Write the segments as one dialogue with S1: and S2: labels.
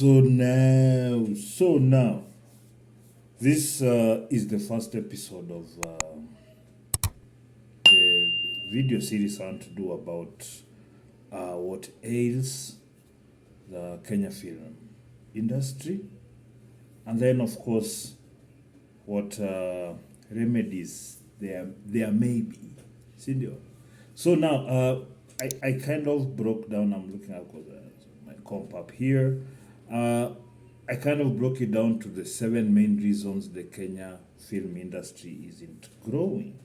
S1: So now, this is the first episode of the video series I want to do about what ails the Kenya film industry, and then of course what remedies there may be. Sindio. So now I kind of broke down. I'm looking at my comp up here. I kind of broke it down to the 7 main reasons the Kenya film industry isn't growing.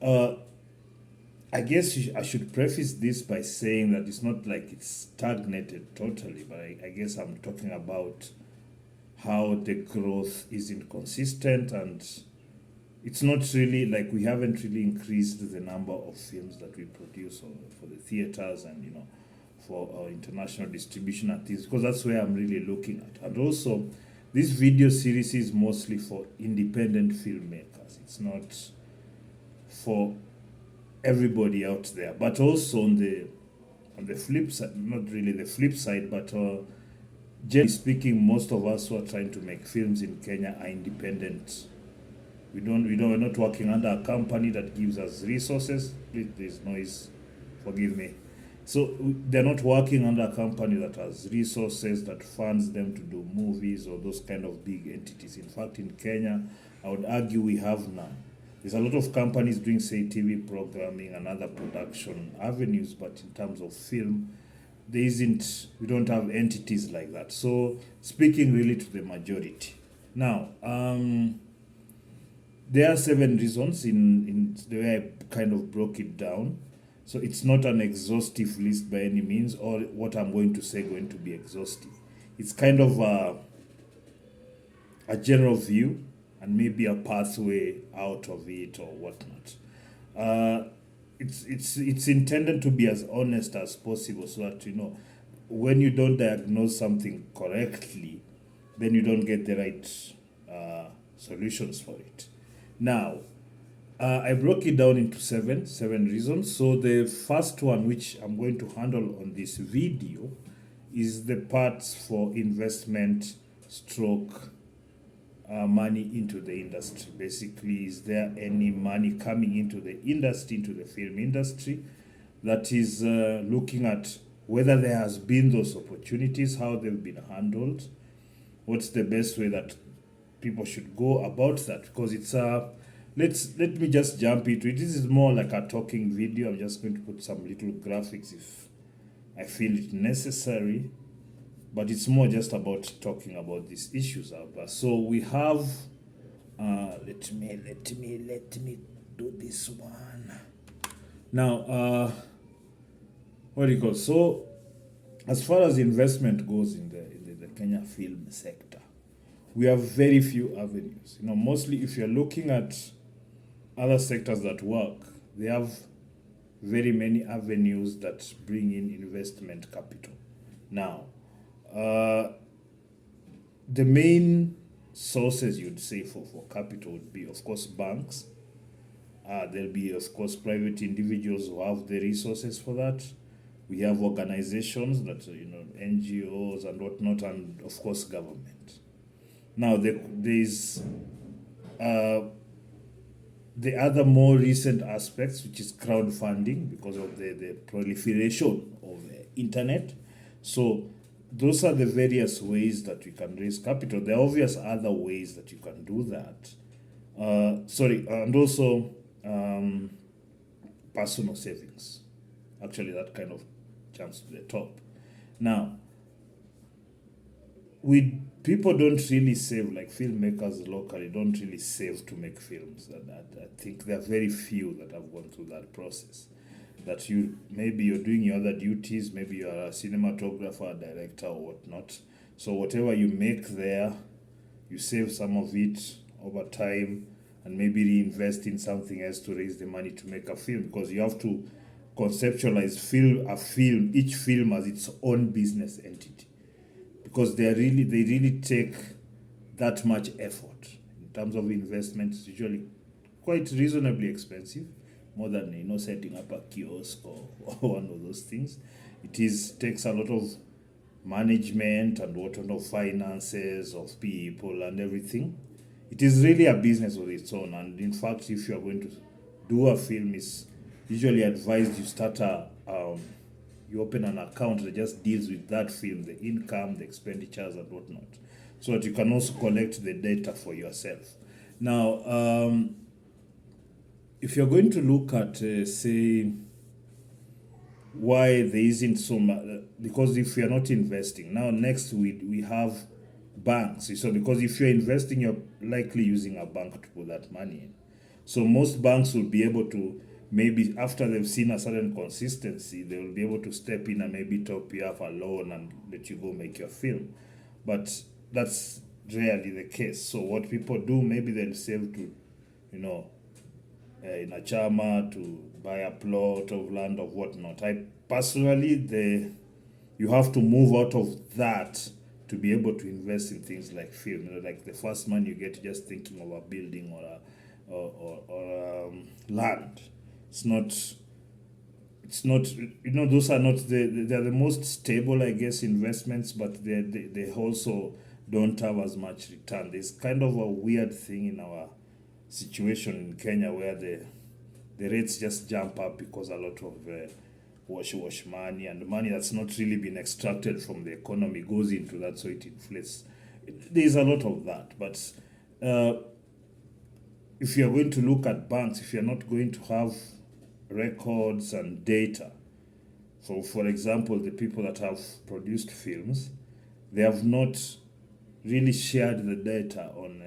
S1: I guess I should preface this by saying that it's not like it's stagnated totally, but I guess I'm talking about how the growth isn't consistent, and it's not really like we haven't really increased the number of films that we produce for the theaters and for our international distribution at this, because that's where I'm really looking at. And also, this video series is mostly for independent filmmakers. It's not for everybody out there, but also on the flip side, not really the flip side, but generally speaking, most of us who are trying to make films in Kenya are independent. We're not working under a company that gives us resources. Please, there's noise, forgive me. So they're not working under a company that has resources that funds them to do movies or those kind of big entities. In fact, in Kenya, I would argue we have none. There's a lot of companies doing, say, TV programming and other production avenues, but in terms of film, we don't have entities like that. So speaking really to the majority. Now, there are 7 reasons in the way I kind of broke it down. So it's not an exhaustive list by any means, or what I'm going to say going to be exhaustive. It's kind of a general view and maybe a pathway out of it or whatnot. It's intended to be as honest as possible, so that when you don't diagnose something correctly, then you don't get the right solutions for it. Now, I broke it down into seven reasons. So the first one, which I'm going to handle on this video, is the parts for investment stroke money into the industry. Basically, is there any money coming into the industry, into the film industry, that is looking at whether there has been those opportunities, how they've been handled, what's the best way that people should go about that, because it's let me just jump into it. This is more like a talking video. I'm just going to put some little graphics if I feel it necessary, but it's more just about talking about these issues out there. So we have let me do this one now. What do you call? So as far as investment goes in the Kenya film sector, we have very few avenues. Mostly if you're looking at other sectors that work, they have very many avenues that bring in investment capital. Now, the main sources you'd say for capital would be, of course, banks. There'll be, of course, private individuals who have the resources for that. We have organizations that, NGOs and whatnot, and of course, government. Now, there's the other more recent aspects, which is crowdfunding, because of the proliferation of the internet. So those are the various ways that we can raise capital. There are obvious other ways that you can do that. And also personal savings. Actually, that kind of jumps to the top. Now, people don't really save, like filmmakers locally don't really save to make films. And I think there are very few that have gone through that process. That maybe you're doing your other duties, maybe you're a cinematographer, director, or whatnot. So whatever you make there, you save some of it over time and maybe reinvest in something else to raise the money to make a film, because you have to conceptualize each film as its own business entity, because they really take that much effort in terms of investment. It's usually quite reasonably expensive, more than setting up a kiosk or one of those things. Takes a lot of management and what kind of finances of people and everything. It is really a business of its own. And in fact, if you are going to do a film, it's usually advised you start you open an account that just deals with that film, the income, the expenditures, and whatnot, so that you can also collect the data for yourself. Now, if you're going to look at, say, why there isn't so much, because if you're not investing, now next we have banks. So because if you're investing, you're likely using a bank to put that money in. So most banks will be able to, maybe after they've seen a certain consistency, they will be able to step in and maybe top you up a loan and let you go make your film. But that's rarely the case. So what people do, maybe they'll save to, you know, in a chama to buy a plot of land or whatnot. I personally, you have to move out of that to be able to invest in things like film. You know, like the first money you get just thinking of a building or land. It's not, you know, those are not they're the most stable, I guess, investments, but they also don't have as much return. There's kind of a weird thing in our situation in Kenya where the rates just jump up because a lot of wash money and money that's not really been extracted from the economy goes into that, so it inflates. There's a lot of that, but if you're going to look at banks, if you're not going to have records and data, so for example, the people that have produced films, they have not really shared the data on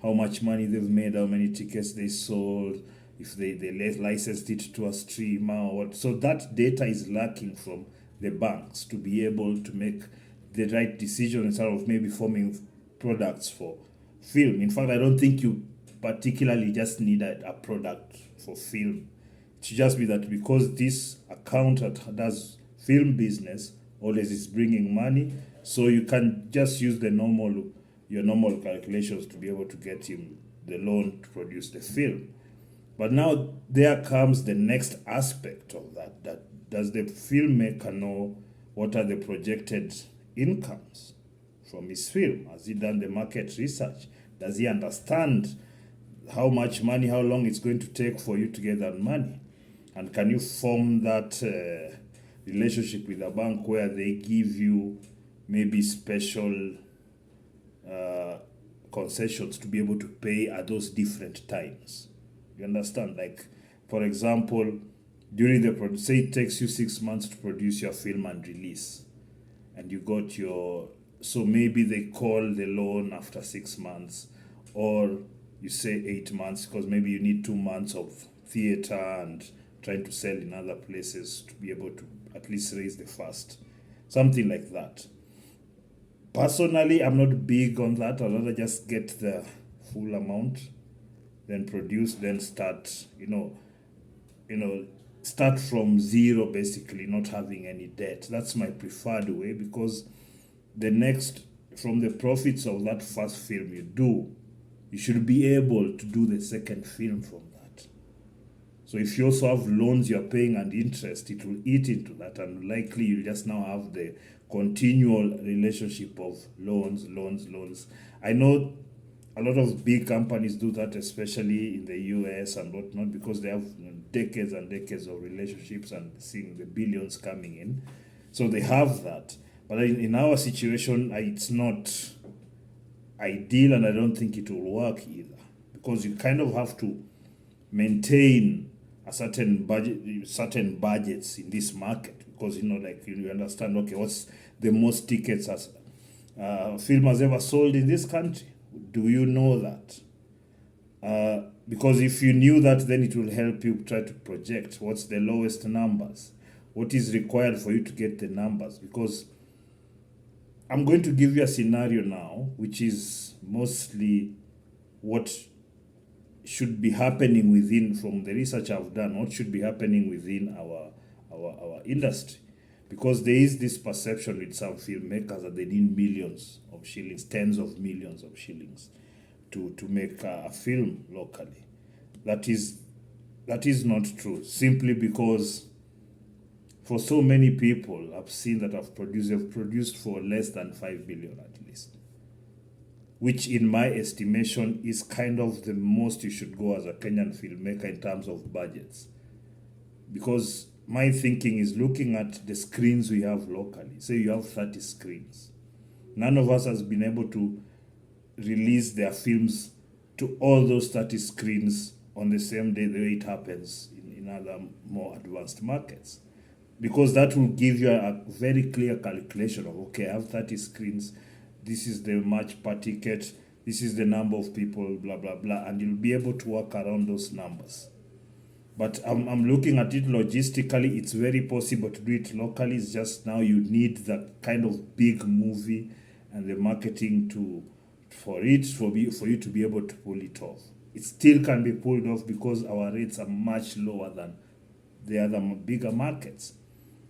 S1: how much money they've made, how many tickets they sold, if they licensed it to a streamer or what. So that data is lacking from the banks to be able to make the right decision instead of maybe forming products for film. In fact, I don't think you particularly just need a product for film. It should just be that because this account that does film business always is bringing money, so you can just use your normal calculations to be able to get him the loan to produce the film. But now there comes the next aspect of that. That does the filmmaker know what are the projected incomes from his film? Has he done the market research? Does he understand how much money, how long it's going to take for you to get that money? And can you form that relationship with a bank where they give you maybe special concessions to be able to pay at those different times? You understand? Like, for example, during say it takes you 6 months to produce your film and release, and you got so maybe they call the loan after 6 months, or you say 8 months because maybe you need 2 months of theater and trying to sell in other places to be able to at least raise the first, something like that. Personally, I'm not big on that. I'd rather just get the full amount, then produce, then start, start from zero, basically, not having any debt. That's my preferred way, because from the profits of that first film you should be able to do the second film from that. So if you also have loans you're paying and interest, it will eat into that, and likely you'll just now have the continual relationship of loans. I know a lot of big companies do that, especially in the US and whatnot, because they have decades and decades of relationships and seeing the billions coming in. So they have that. But in our situation, it's not ideal, and I don't think it will work either, because you kind of have to maintain a certain budgets in this market, because you understand, okay, what's the most tickets as film has ever sold in this country? Do you know that? Because if you knew that, then it will help you try to project what's the lowest numbers, what is required for you to get the numbers. Because I'm going to give you a scenario now, which is mostly what should be happening within, from the research I've done, what should be happening within our industry. Because there is this perception with some filmmakers that they need millions of shillings, tens of millions of shillings to make a film locally. That is not true, simply because for so many people I've seen that have produced for less than 5 billion at least, which in my estimation is kind of the most you should go as a Kenyan filmmaker in terms of budgets. Because my thinking is looking at the screens we have locally. Say you have 30 screens. None of us has been able to release their films to all those 30 screens on the same day the way it happens in other more advanced markets. Because that will give you a very clear calculation of, okay, I have 30 screens, this is the match per ticket, this is the number of people, blah, blah, blah, and you'll be able to work around those numbers. But I'm looking at it logistically, it's very possible to do it locally. It's just now you need that kind of big movie and the marketing for you to be able to pull it off. It still can be pulled off because our rates are much lower than the other bigger markets.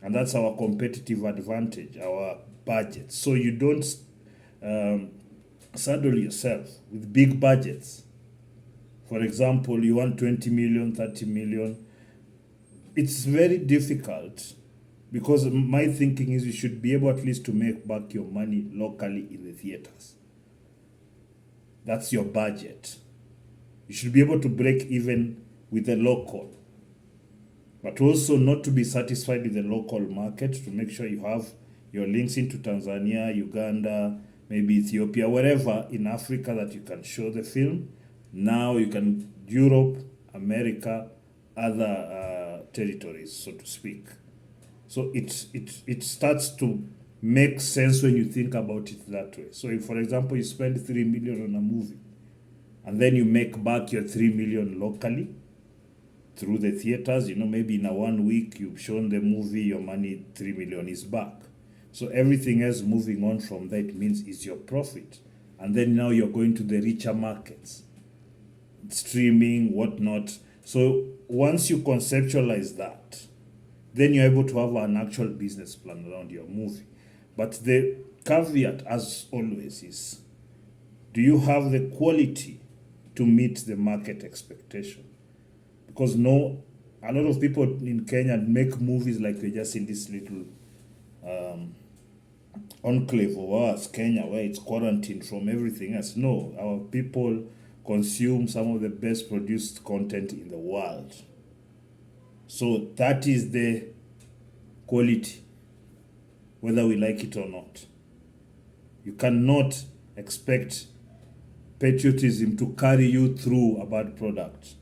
S1: And that's our competitive advantage, our budget. So you don't saddle yourself with big budgets. For example, you want 20 million, 30 million. It's very difficult because my thinking is you should be able at least to make back your money locally in the theaters. That's your budget. You should be able to break even with the local, but also not to be satisfied with the local market, to make sure you have your links into Tanzania, Uganda, maybe Ethiopia, wherever in Africa that you can show the film. Now you can Europe, America, other territories, so to speak. So it starts to make sense when you think about it that way. So if, for example, you spend 3 million on a movie, and then you make back your 3 million locally through the theaters, maybe in a 1 week you've shown the movie, your money 3 million is back. So everything else moving on from that means is your profit. And then now you're going to the richer markets, streaming, whatnot. So once you conceptualize that, then you're able to have an actual business plan around your movie. But the caveat, as always, is, do you have the quality to meet the market expectation? Because a lot of people in Kenya make movies like we're just in this little enclave of ours, Kenya, where it's quarantined from everything else. No, our people consume some of the best produced content in the world. So that is the quality, whether we like it or not. You cannot expect patriotism to carry you through a bad product,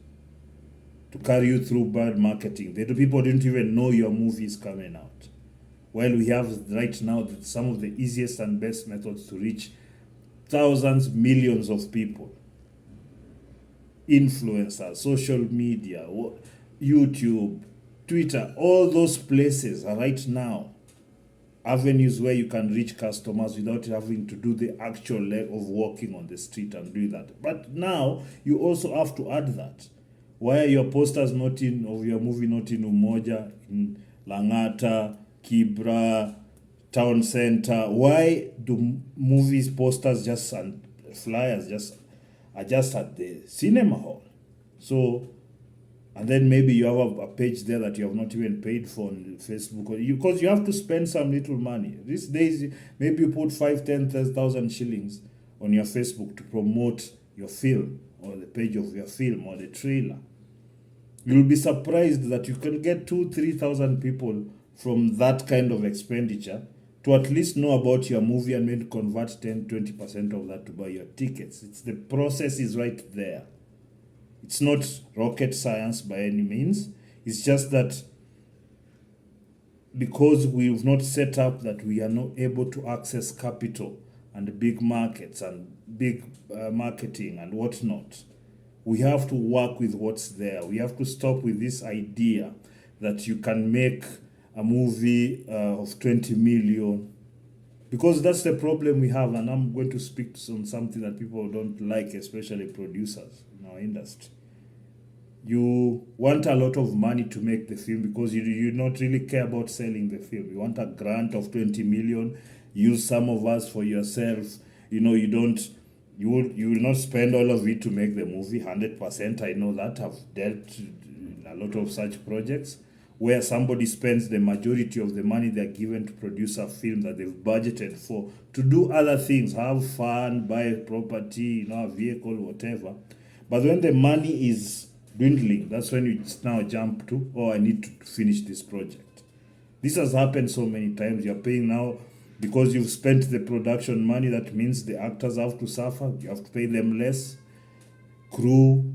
S1: to carry you through bad marketing. The people didn't even know your movie is coming out. While we have right now some of the easiest and best methods to reach thousands, millions of people. Influencers, social media, YouTube, Twitter, all those places are right now avenues where you can reach customers without having to do the actual leg of walking on the street and doing that. But now you also have to add that. Why are your posters not in, of your movie not in Umoja, in Langata, Kibra, Town Center? Why do movies posters and flyers are just at the cinema hall? So, and then maybe you have a page there that you have not even paid for on Facebook, because you have to spend some little money. These days, maybe you put 5,000-10,000 shillings on your Facebook to promote your film or the page of your film or the trailer. You'll be surprised that you can get 2,000-3,000 people from that kind of expenditure to at least know about your movie and maybe convert 10-20% of that to buy your tickets. The process is right there. It's not rocket science by any means. It's just that because we've not set up that we are not able to access capital and big markets and big marketing and whatnot, we have to work with what's there. We have to stop with this idea that you can make a movie of 20 million, because that's the problem we have. And I'm going to speak on something that people don't like, especially producers in our industry. You want a lot of money to make the film because you not really care about selling the film. You want a grant of 20 million, use some of us for yourself. You will not spend all of it to make the movie 100%. I know that. I've dealt in a lot of such projects. where somebody spends the majority of the money they're given to produce a film that they've budgeted for to do other things, have fun, buy a property, a vehicle, whatever. But when the money is dwindling, that's when you now jump to, oh, I need to finish this project. This has happened so many times. You're paying now because you've spent the production money. That means the actors have to suffer. You have to pay them less. Crew,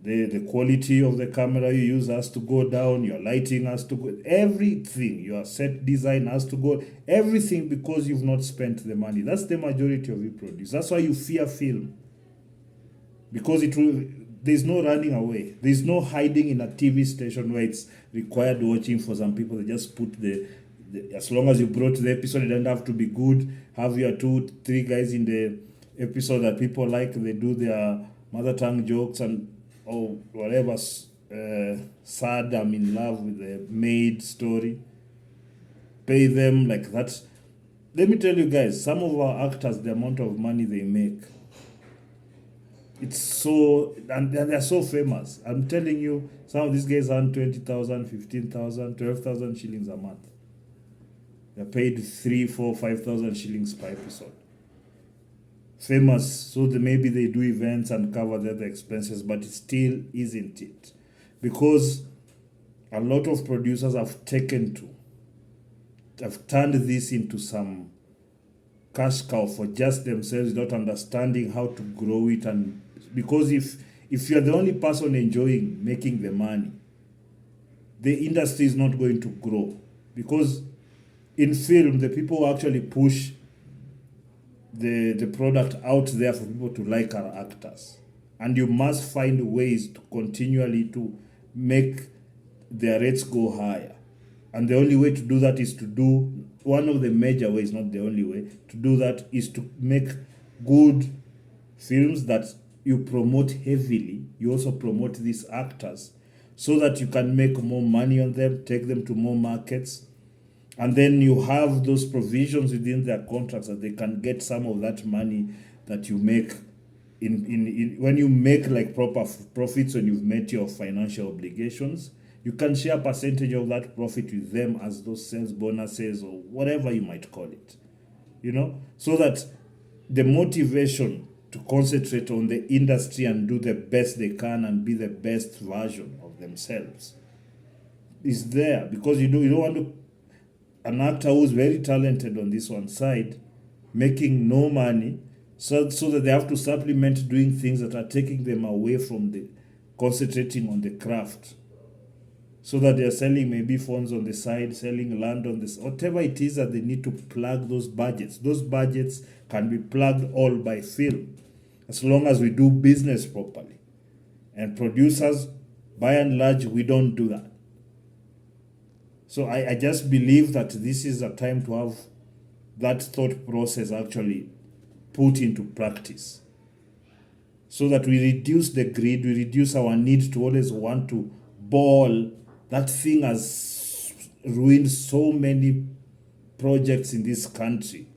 S1: the quality of the camera you use has to go down. Your lighting has to go. Everything. Your set design has to go. Everything, because you've not spent the money. That's the majority of you produce. That's why you fear film. Because there's no running away. There's no hiding in a TV station where it's required watching for some people. They just put as long as you brought the episode, it doesn't have to be good. Have your 2-3 guys in the episode that people like. They do their mother tongue jokes or whatever. Sad, I'm in love with the maid story. Pay them like that. Let me tell you guys, some of our actors, the amount of money they make, it's so, and they're so famous. I'm telling you, some of these guys earn 20,000, 15,000, 12,000 shillings a month. They're paid 3, 4, 5,000 shillings per episode. Famous, so maybe they do events and cover the other expenses, but it still isn't it. Because a lot of producers have turned this into some cash cow for just themselves, not understanding how to grow it. And because if you're the only person enjoying making the money, the industry is not going to grow. Because in film, the people who actually push the product out there for people to like are actors. And you must find ways to continually to make their rates go higher. And the only way to do that is to do, one of the major ways, not the only way, to do that is to make good films that you promote heavily. You also promote these actors so that you can make more money on them, take them to more markets. And then you have those provisions within their contracts that they can get some of that money that you make in when you make like proper profits, when you've met your financial obligations. You can share a percentage of that profit with them as those sales bonuses or whatever you might call it. So that the motivation to concentrate on the industry and do the best they can and be the best version of themselves is there. Because you don't want an actor who's very talented on this one side making no money, so that they have to supplement doing things that are taking them away from concentrating on the craft. So that they're selling maybe phones on the side, selling land on this, whatever it is that they need to plug those budgets. Those budgets can be plugged all by film, as long as we do business properly. And producers, by and large, we don't do that. So I just believe that this is a time to have that thought process actually put into practice, so that we reduce the greed, we reduce our need to always want to ball. That thing has ruined so many projects in this country,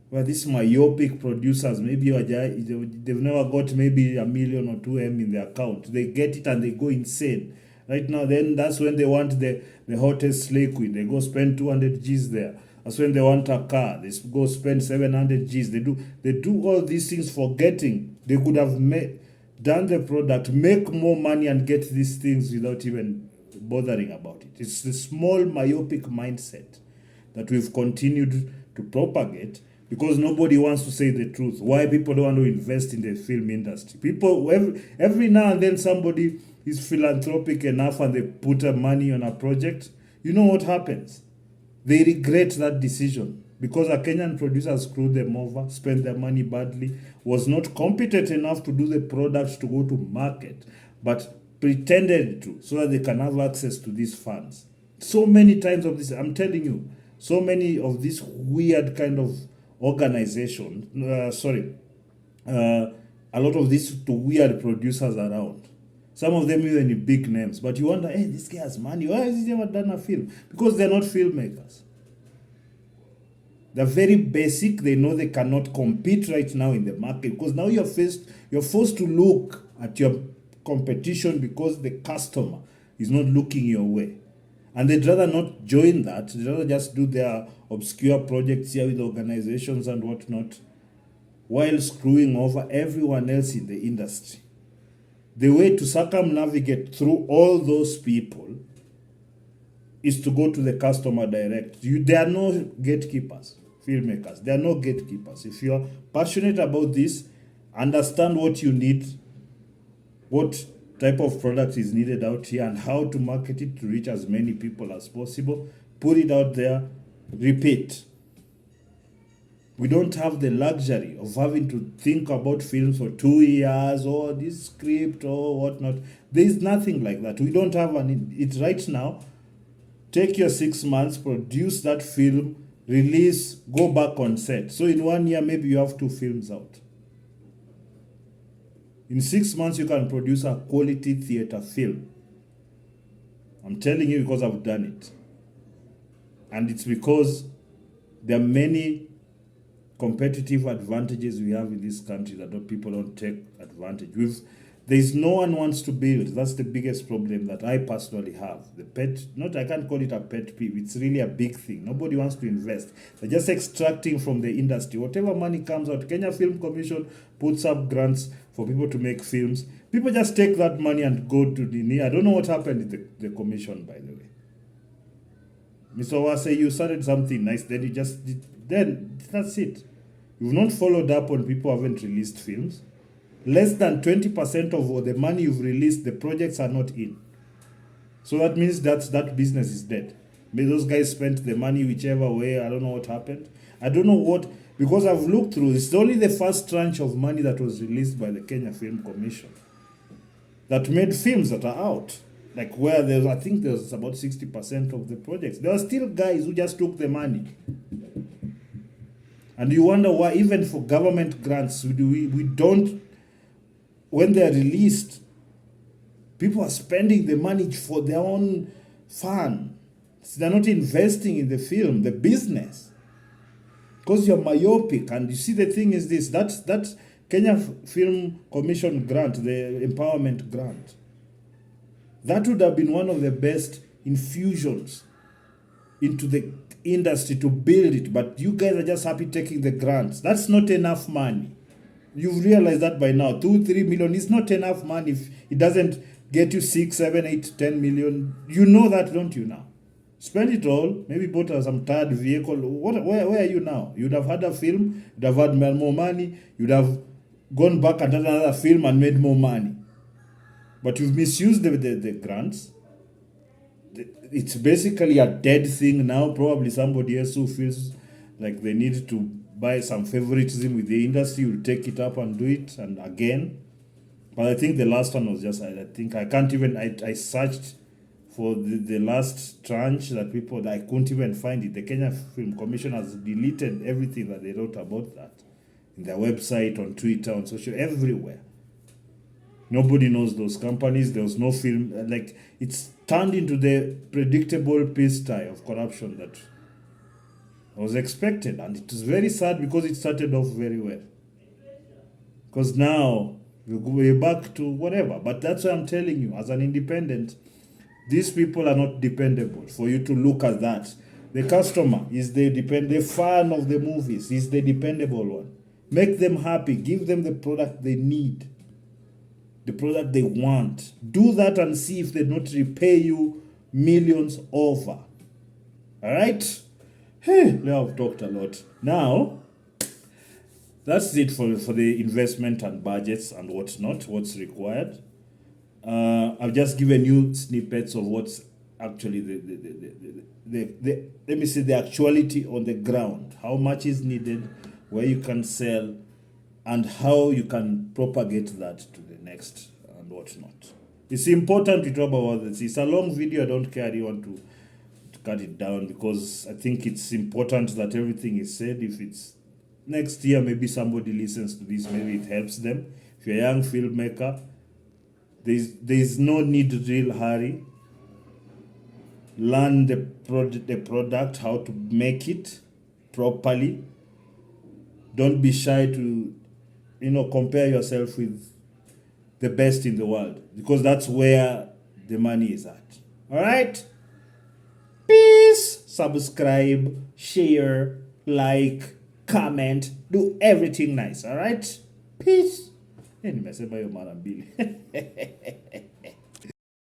S1: where these myopic producers, maybe they've never got maybe $1 million or $2 million in their account. They get it and they go insane. Right now, then that's when they want the hottest slay queen. They go spend 200 G's there. That's when they want a car. They go spend 700 G's. They do all these things forgetting they could have done the product, make more money and get these things without even bothering about it. It's the small myopic mindset that we've continued to propagate because nobody wants to say the truth. Why people don't want to invest in the film industry? People, every now and then somebody is philanthropic enough and they put money on a project. You know what happens? They regret that decision because a Kenyan producer screwed them over, spent their money badly, was not competent enough to do the product to go to market, but pretended to, so that they can have access to these funds. So many times of this, I'm telling you, so many of this weird kind of organization, a lot of these weird producers around. Some of them even big names, but you wonder, hey, this guy has money. Why has he never done a film? Because they're not filmmakers. They're very basic. They know they cannot compete right now in the market because now you're forced to look at your competition because the customer is not looking your way. And they'd rather not join that. They'd rather just do their obscure projects here with organizations and whatnot, while screwing over everyone else in the industry. The way to circumnavigate through all those people is to go to the customer direct. There are no gatekeepers, filmmakers. There are no gatekeepers. If you are passionate about this, understand what you need, what type of product is needed out here, and how to market it to reach as many people as possible. Put it out there, repeat. We don't have the luxury of having to think about films for 2 years or this script or whatnot. There is nothing like that. We don't have it right now. Take your 6 months, produce that film, release, go back on set. So in 1 year, maybe you have 2 films out. In 6 months, you can produce a quality theater film. I'm telling you because I've done it. And it's because there are many competitive advantages we have in this country that people don't take advantage. There's no one wants to build. That's the biggest problem that I personally have. I can't call it a pet peeve. It's really a big thing. Nobody wants to invest. They're just extracting from the industry. Whatever money comes out, Kenya Film Commission puts up grants for people to make films. People just take that money and go to I don't know what happened in the commission, by the way. Mr. Owase, you started something nice, then that's it. You've not followed up on people who haven't released films. Less than 20% of the money you've released, the projects are not in. So that means that business is dead. Maybe those guys spent the money whichever way. I don't know what happened. I don't know what, because I've looked through, it's only the first tranche of money that was released by the Kenya Film Commission that made films that are out. Like where I think there's about 60% of the projects. There are still guys who just took the money. And you wonder why, even for government grants, we don't, when they're released, people are spending the money for their own fun. They're not investing in the film, the business. Because you're myopic. And you see, the thing is this, that Kenya Film Commission grant, the empowerment grant, that would have been one of the best infusions into the industry to build it, but you guys are just happy taking the grants. That's not enough money. You've realized that by now. 2-3 million is not enough money if it doesn't get you 6, 7, 8, 10 million. You know that, don't you now? Spend it all, maybe bought some tired vehicle. Where are you now? You'd have had a film, you'd have had more money, you'd have gone back and done another film and made more money. But you've misused the grants. It's basically a dead thing now. Probably somebody else who feels like they need to buy some favoritism with the industry will take it up and do it and again. But I think the last one was just, I searched for the last tranche that I couldn't even find it. The Kenya Film Commission has deleted everything that they wrote about that. In their website, on Twitter, on social, everywhere. Nobody knows those companies. There was no film. It's turned into the predictable pigsty of corruption that was expected. And it was very sad because it started off very well. Because now we're back to whatever. But that's why I'm telling you, as an independent, these people are not dependable for you to look at that. The customer is the fan of the movies, is the dependable one. Make them happy. Give them the product they need. The product they want. Do that and see if they not repay you millions over. All right? Hey, now I've talked a lot. Now, that's it for the investment and budgets and whatnot, what's required. I've just given you snippets of what's actually let me say the actuality on the ground. How much is needed, where you can sell, and how you can propagate that to the next and whatnot. It's important to talk about this. It's a long video. I don't care. You want to cut it down because I think it's important that everything is said. If it's next year, maybe somebody listens to this, maybe it helps them. If you're a young filmmaker, there's no need to real hurry. Learn the product, how to make it properly. Don't be shy to, compare yourself with the best in the world because that's where the money is at. All right? subscribe, share, like, comment, do everything nice. All right, peace. Nimesema hiyo mara mbili.